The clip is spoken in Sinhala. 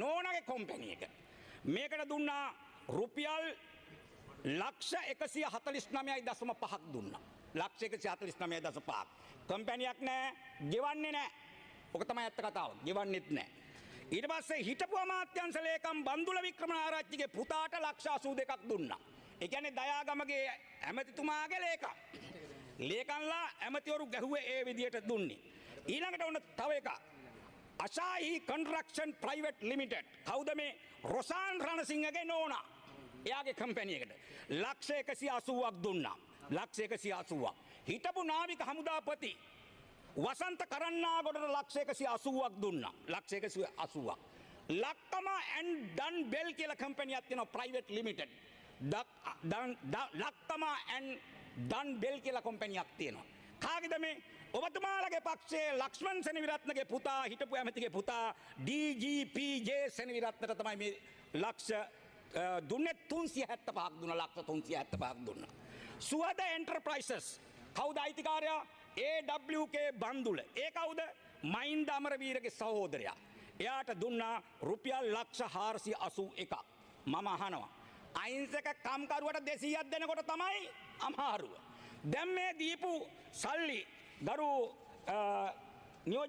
නෝනගේ කොම්පැනි එක. මේකට දුන්නා රුපියල් ලක්ෂ 149.5ක් දුන්නා. ලක්ෂ 149.5ක්. කම්පැනියක් නෑ, ගෙවන්නේ නෑ. ඔක තමයි ඇත්ත කතාව. ගෙවන්නෙත් නෑ. ඊට පස්සේ හිටපු අමාත්‍යංශ ලේකම් බන්දුල වික්‍රමනාරච්චිගේ පුතාට ලක්ෂ 82ක් දුන්නා. ඒ කියන්නේ දයාගමගේ ඇමතිතුමාගේ ලේකම්. ලේකම්ලා ඇමතිවරු ගැහුවේ ඒ විදියට දුන්නේ. ඊළඟට ඔන්න තව එකක්. අශාහි කන්ස්ට්‍රක්ෂන් ප්‍රයිවට් ලිමිටඩ්. කවුද මේ? රොසාන් රණසිංහගේ නෝනා. එයාගේ කම්පැනි එකට ලක්ෂ 180ක් දුන්නා. ලක්ෂ 180ක්. හිටපු නාවික හමුදාපති වසන්ත කරන්නාගොඩට ලක්ෂ 180ක් දුන්නා. ලක්ෂ 180ක්. ලක්කම ඇන්ඩ් ඩන් බෙල් කියලා කම්පැනියක් තියෙනවා ප්‍රයිවට් ලිමිටඩ්. ලක්කම ඇන්ඩ් ඩන් බෙල් කියලා කම්පැනියක් තියෙනවා. කාගේද මේ? ඔබතුමාලගේ පක්ෂයේ ලක්ෂ්මන් සෙනවිරත්නගේ පුතා, හිටපු ඇමතිගේ පුතා ඩීජීපී.ජේ සෙනවිරත්නට තමයි මේ ලක්ෂ දුන්නේ 375ක් දුන්නා. ලක්ෂ 375ක් දුන්නා. සුවද එන්ටර්ප්‍රයිසස් කවුද අයිතිකාරයා? AWK බන්දුල. ඒ කවුද? මහින්ද අමරවීරගේ සහෝදරයා. එයාට දුන්නා රුපියල් ලක්ෂ 481ක්. මම අහනවා අහිංසක කම්කරුවට 200ක් දෙනකොට තමයි අමාරුව. දැන් මේ දීපු සල්ලි ගරු